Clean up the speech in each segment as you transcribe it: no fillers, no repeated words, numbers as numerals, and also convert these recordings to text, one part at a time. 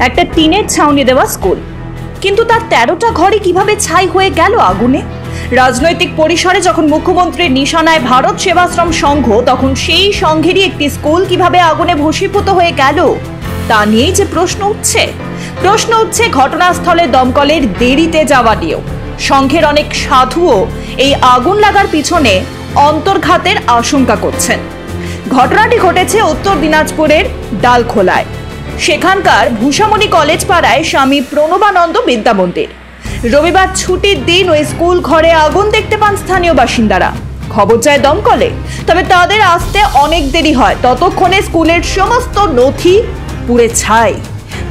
একটা টিনের ছাউনি দেওয়া স্কুল, কিন্তু তার 13টা ঘরে কিভাবে ছাই হয়ে গেল আগুনে? রাজনৈতিক পরিসরে যখন মুখ্যমন্ত্রীর নিশানায় ভারত সেবাশ্রম সংঘ, তখন সেই সংঘেরই একটি স্কুল কিভাবে আগুনে ভস্মীভূত হয়ে গেল তা নিয়েই যে প্রশ্ন উঠছে ঘটনাস্থলে দমকলের দেরিতে যাওয়া নিয়েও। সংঘের অনেক সাধুও এই আগুন লাগার পিছনে অন্তর্ঘাতের আশঙ্কা করছেন। ঘটনাটি ঘটেছে উত্তর দিনাজপুরের ডালখোলায়। সেখানকার ভূষামণি কলেজ পাড়ায় স্বামী প্রণবানন্দ বিদ্যা মন্দির। রবিবার ছুটির দিন ওই স্কুল ঘরে আগুন দেখতে পান স্থানীয় বাসিন্দারা। খবর যায় দমকলে, তবে তাদের আসতে অনেক দেরি হয়। ততক্ষণে স্কুলের সমস্ত নথি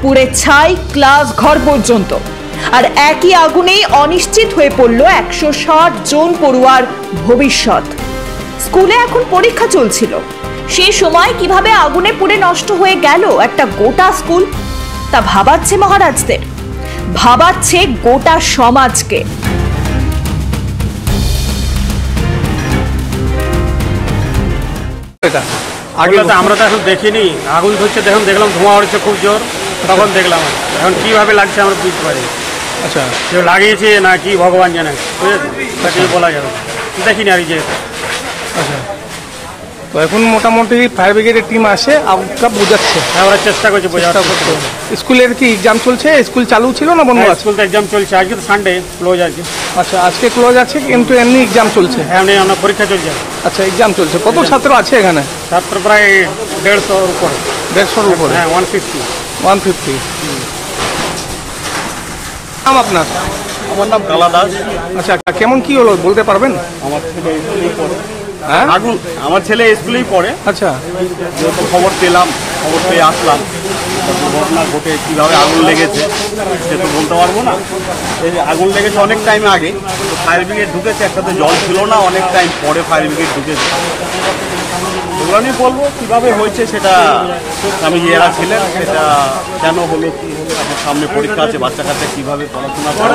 পুড়ে ছাই ক্লাস ঘর পর্যন্ত। আর একই আগুনেই অনিশ্চিত হয়ে পড়ল 160 জন পড়ুয়ার ভবিষ্যৎ। স্কুলে এখন পরীক্ষা চলছিল, সেই সময় কিভাবে আগুনে পুড়ে নষ্ট হয়ে গেল একটা গোটা স্কুল, তা ভাবাচ্ছে মহারাজদের, ভাবাচ্ছে গোটা সমাজকে। আমরা তো এখন দেখিনি, আগুন ধরছে দেখলাম ধোঁয়া উঠছে খুব জোর, তখন দেখলাম। এখন কিভাবে লাগছে আমরা বুঝতে পারি। আচ্ছা, কেউ লাগিয়েছে না কি ভগবান জানে, বুঝেছি বলা যাবে, দেখিনি আর যে। আচ্ছা, তো এখন মোটামুটি ফায়ার ব্রিগেডের টিম আসে, আগুনটা বোঝাচ্ছে। হ্যাঁ, ওরা চেষ্টা করছে বোঝাতে। স্কুলের কি এক্সাম চলছে? স্কুল চালু ছিল না বন্ধ আছে? স্কুল তো এক্সাম চলছে, আজকে তো সানডে ক্লোজ আছে। আচ্ছা, আজকে ক্লোজ আছে, কিন্তু এমনি এক্সাম চলছে? হ্যাঁ, এমনি পরীক্ষা চলছে। আচ্ছা, এক্সাম চলছে। কত ছাত্র আছে এখানে? ছাত্র প্রায় 150-র উপরে। 150-র উপরে? হ্যাঁ, 150। নাম আপনার? আমার নাম কালা দাস। আচ্ছা, কেমন কি হলো বলতে পারবেন? আমার ছেলে স্কুলেই পড়ে। হ্যাঁ, আগুন আমার ছেলে স্কুলেই পড়ে। আচ্ছা, যেহেতু খবর পেয়ে আসলাম। ঘটনা ঘটে কীভাবে আগুন লেগেছে সে তো বলতে পারবো না। এই আগুন লেগেছে অনেক টাইম আগে, তো ফায়ার ব্রিগেড ঢুকেছে, একটা তো জল ছিল না, অনেক টাইম পরে ফায়ার ব্রিগেড ঢুকেছে। এগুলো আমি বলবো কীভাবে হয়েছে সেটা, আমি এরা ছিলেন, সেটা কেন হলো কী হলো, আমার সামনে পরীক্ষা আছে, বাচ্চা কাচ্চা কীভাবে পড়াশোনা করে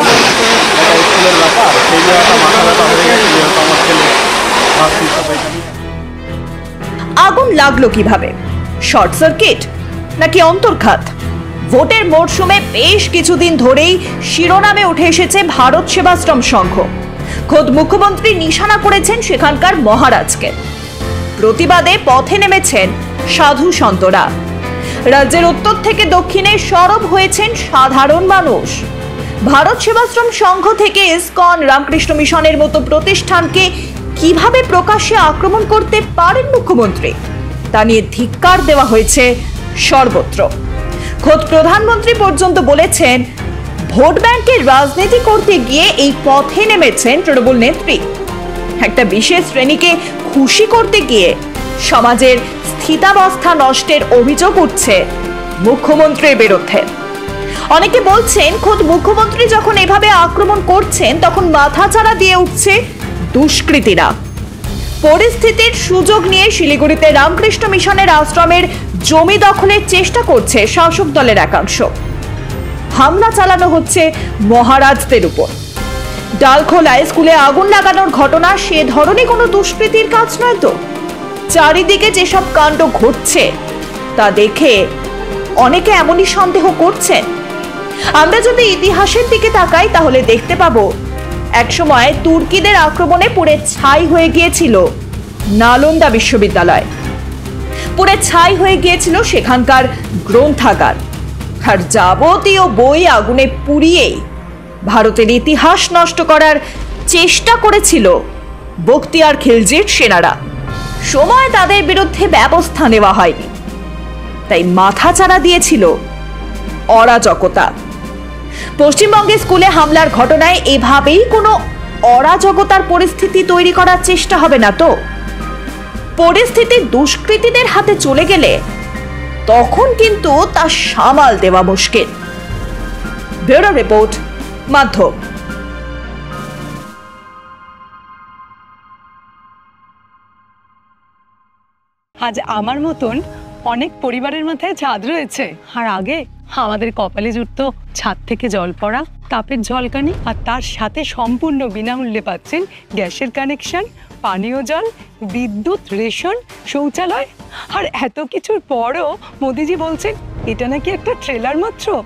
এটা স্কুলের ব্যাপার, সেই নিয়ে একটা মাথা ব্যথা হয়ে গেছে। যেহেতু আমার ছেলে আগুন লাগলো কিভাবে? শর্ট সার্কিট নাকি অন্তর্ঘাত? ভোটের মরশুমে বেশ কিছুদিন ধরেই শিরোনামে উঠে এসেছে ভারত সেবাশ্রম সংঘ। খোদ মুখ্যমন্ত্রী নিশানা করেছেন সেখানকার মহারাজকে। প্রতিবাদে পথে নেমেছেন সাধু সন্তরা। রাজ্যের উত্তর থেকে দক্ষিণে সরব হয়েছেন সাধারণ মানুষ। ভারত সেবাশ্রম সংঘ থেকে ইসকন, রামকৃষ্ণ মিশনের মতো প্রতিষ্ঠানকে কিভাবে প্রকাশ্যে আক্রমণ করতে পারেন মুখ্যমন্ত্রী, তা নিয়ে ধিক্কার দেওয়া হয়েছে সর্বত্র। খোদ প্রধানমন্ত্রী পর্যন্ত বলেছেন, ভোট ব্যাংকের রাজনীতি করতে গিয়ে এই পথে নেমেছেন তৃণমূল নেত্রী। একটা বিশেষ শ্রেণীকে খুশি করতে গিয়ে সমাজের স্থিতাবস্থা নষ্টের অভিযোগ উঠছে মুখ্যমন্ত্রীর বিরুদ্ধে। অনেকে বলছেন, খোদ মুখ্যমন্ত্রী যখন এভাবে আক্রমণ করছেন, তখন মাথাচাড়া দিয়ে উঠছে দুষ্কৃতীরা। পরিস্থিতির সুযোগ নিয়ে শিলিগুড়িতে রামকৃষ্ণ মিশনের আশ্রমের জমি দখলের চেষ্টা করছে শাসক দলের একাংশ। হামলা চালানো হচ্ছে মহারাজদের উপর। ডালখোলায় স্কুলে আগুন লাগানোর ঘটনা সে ধরনের কোনো দুষ্কৃতির কাজ নয় তো। চারিদিকে যেসব কাণ্ড ঘটছে তা দেখে অনেকে এমনই সন্দেহ করছেন। আমরা যদি ইতিহাসের দিকে তাকাই, তাহলে দেখতে পাবো একসময় তুর্কিদের আক্রমণে পুড়ে ছাই হয়ে গিয়েছিল নালন্দা বিশ্ববিদ্যালয়, পুড়ে ছাই হয়ে গিয়েছিল সেখানকার গ্রন্থাগার। আর যাবতীয় বই আগুনে পুড়িয়েই ভারতের ইতিহাস নষ্ট করার চেষ্টা করেছিল বখতিয়ার খিলজির সেনারা। সময় তাদের বিরুদ্ধে ব্যবস্থা নেওয়া হয়নি, তাই মাথাচাড়া দিয়েছিল অরাজকতা। পশ্চিমবঙ্গে স্কুলে হামলার ঘটনায় এভাবেই কোনো অরাজকতার পরিস্থিতি তৈরি করার চেষ্টা হবে না তো। পরিস্থিতি দুষ্কৃতীদের হাতে চলে গেলে তখন কিন্তু তা সামাল দেওয়া মুশকিল। ব্যুরো রিপোর্ট, মাধ্যম। আজ আমার মতন অনেক পরিবারের মাথায় ছাদ রয়েছে, আর আগে আমাদের কপালে জুটতো ছাদ থেকে জল পড়া, তাপের ঝলকানি, আর তার সাথে সম্পূর্ণ বিনামূল্যে পাচ্ছেন গ্যাসের কানেকশন, পানীয় জল, বিদ্যুৎ, রেশন, শৌচালয়। আর এত কিছুর পরও মোদিজি বলছেন এটা নাকি একটা ট্রেলার মাত্র।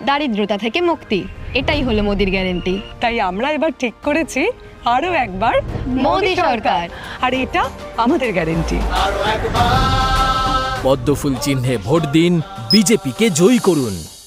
দারিদ্রতা থেকে মুক্তি, এটাই হলো মোদির গ্যারেন্টি। তাই আমরা এবার ঠিক করেছি আরো একবার মোদি সরকার। আর এটা আমাদের গ্যারেন্টি। পদ্মফুল চিহ্নে ভোট দিন, বিজেপিকে জয়ী করুন।